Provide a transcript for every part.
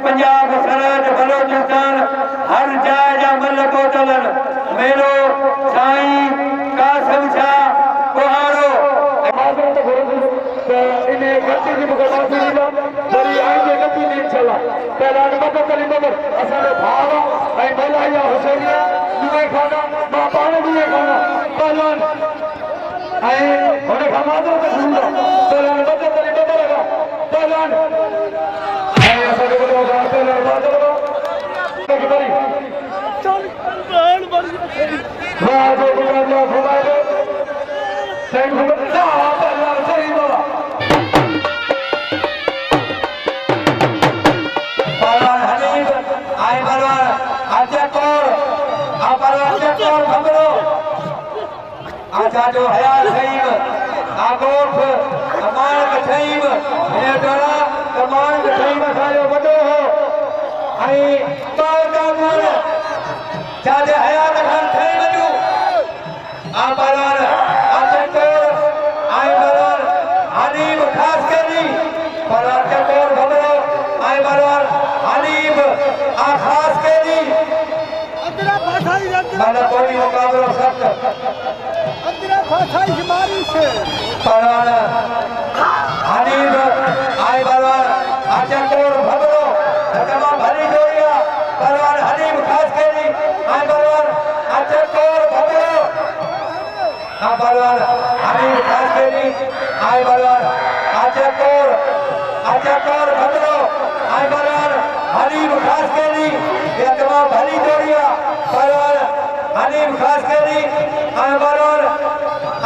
पंजाब सरहद बलोचिस्तान हर जाए जा मल कोटलन मेरो साईं कासिम शाह कोहाड़ो इन्हें गलती की मुकदमा सुनी बड़ी आएंगे गलती नहीं चला पहला नंबर कली नंबर असल भाव आई बोला या हुसैनिया दुए खाना मां पाने दुए खाना पहलवान आई होने का मादर का सुन लो पहला नंबर कली नंबर लगा पहलवान आई ऐसा के बोलो पहला मादर को की बड़ी चल बहन बड़ी वाह जो गुलाब फुमाए सही गुलाब पहलवान सही बोला आजा जो हयात सहीब आगोठ कमान कठईब ने डरा कमान कठईब साजो वडो हो आई बाल का मूल जाजे हयात खान ठई वजू आ बरार आजा कोर आई बरार हनीब खास करी बरार के कोर भमरो आई बरार हनीब आ खास करी अंदरा भाषाई माना कोई मुकाबला सख्त भाषाई हमारी से परवान हनीब आई परवान आजा कोर भगरो रकमा भरी जोड़िया परवान हनीब खास केली आई परवान आजा कोर भगरो आ परवान हनीब खास केली आई परवान आजा कोर भगरो आई परवान हनीब खास केली रकमा भरी जोड़िया परवान हनीब खास केली आई परवान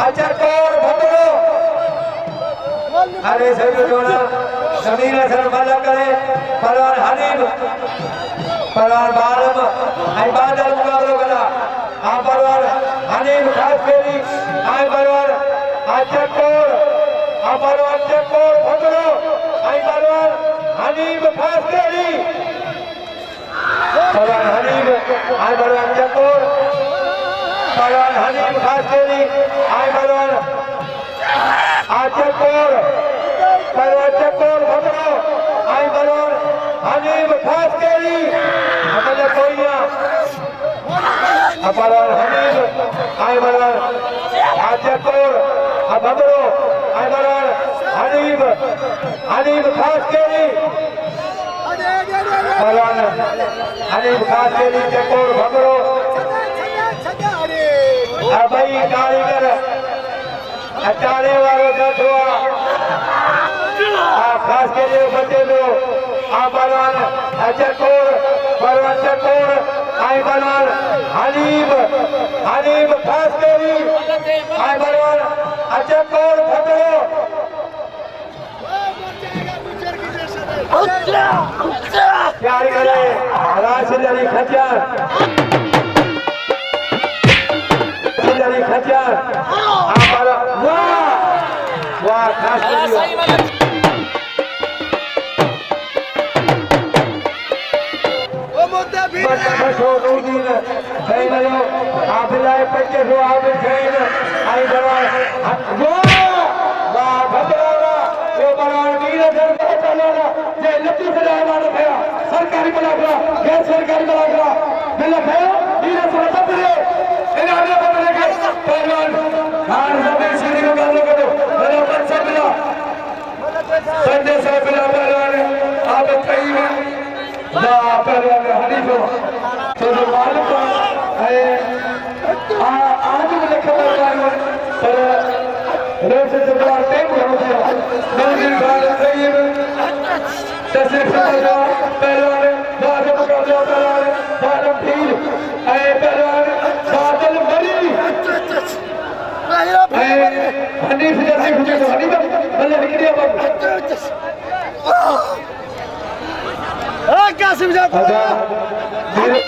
अच्छा कोर भगरो अरे सभी जोड़ा जमीन असर भला करे परवान हनीब परवान बालम आई बादल मुकाबलो करा आ परवान हनीब खास केली आई परवान अच्छा कोर आ परवान कोर भगरो आई परवान हनीब खास केली परवान हनीब आई परवान कोर परवान हनीब खास केली आई परवान आजा कोर परवान कोर भगरो आई परवान हनीब खास केली अपने कोइया परवान हनीब आई परवान आजा कोर भगरो आई परवान हनीब खास केली परवान हनीब खास केली कोर भगरो भाई कारीगर अचारे वालों का दुआ खास के लिए बच्चे लोग आ बलवान चकोर बलवान चकोर आई बलवान हनीब खास के लिए आई बलवान चकोर भगरो प्यार करे राशिद अली खच्चर खच्चर वाह खास सरकारी बला गैर सरकारी बला मिला पहलवान खान साहब सीधी मुकाबला करो मेरा बच्चा मिला संजय साहब मिला पहलवान आप कई ना पहलवान हनीफ तो जो मालूम है आज मुझे खबर आई पर रेस से बाहर टेप हो गया मंदिर खान सही तस्वीर समझा पहलवान बादल मुकाबला पहलवान बादल फील ऐ पहलवान बादल मरी हनीफ जैसे मुझे तो हनीफ मतलब निकलिया बाबू क्या समझाता धीरे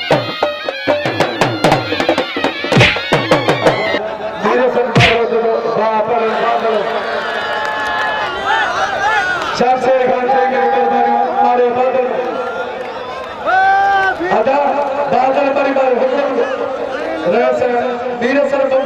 सबसे घंटे के हमारे बादल अदा बादल परिवार वीर सर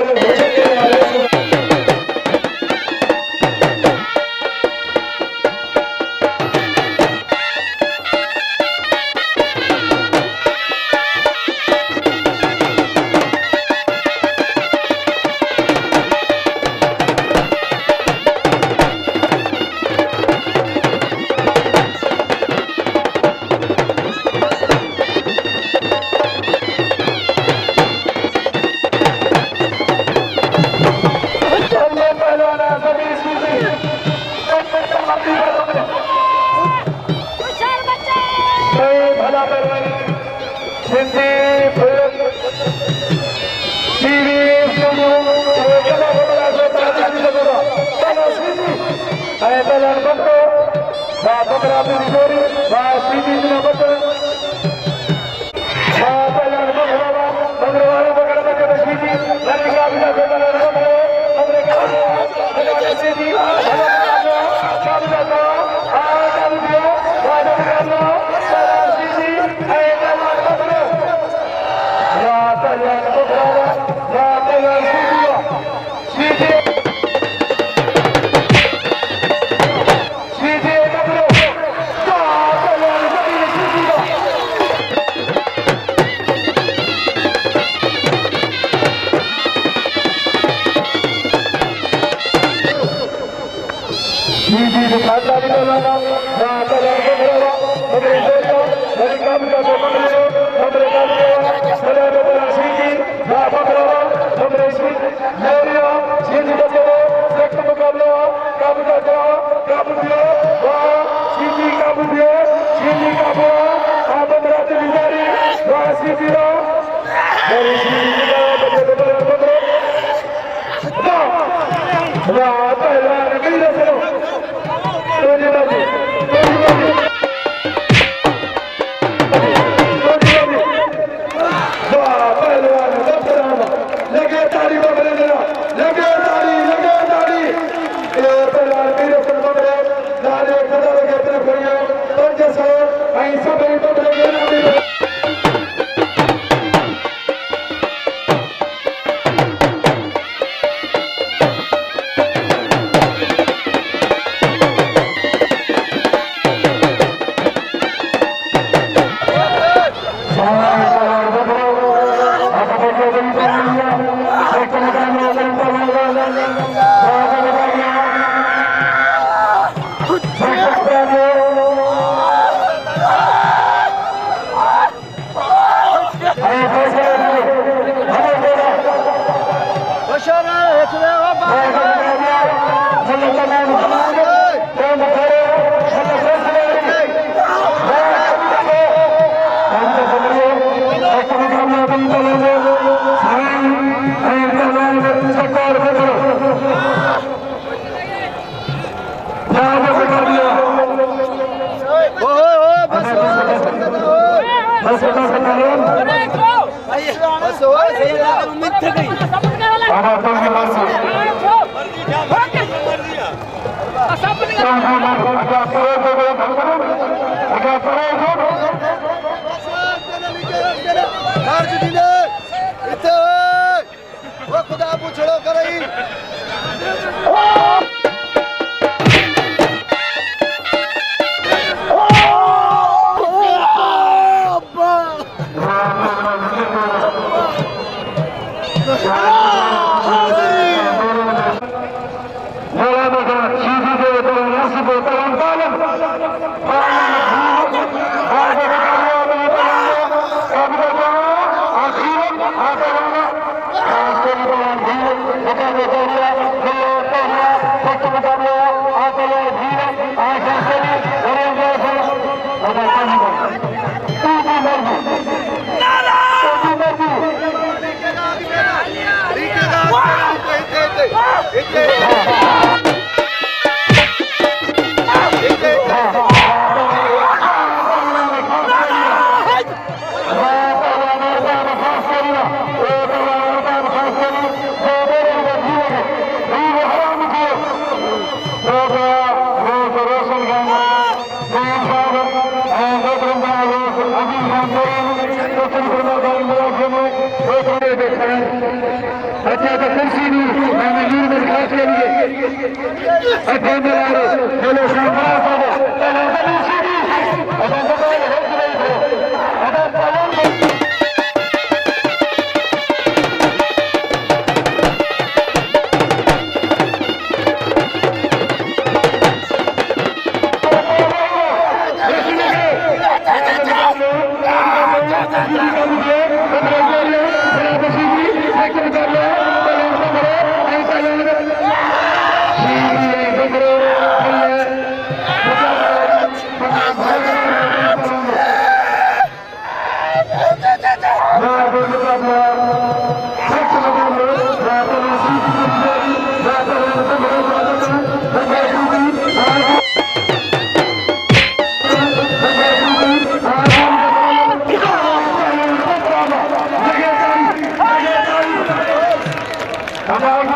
Oke,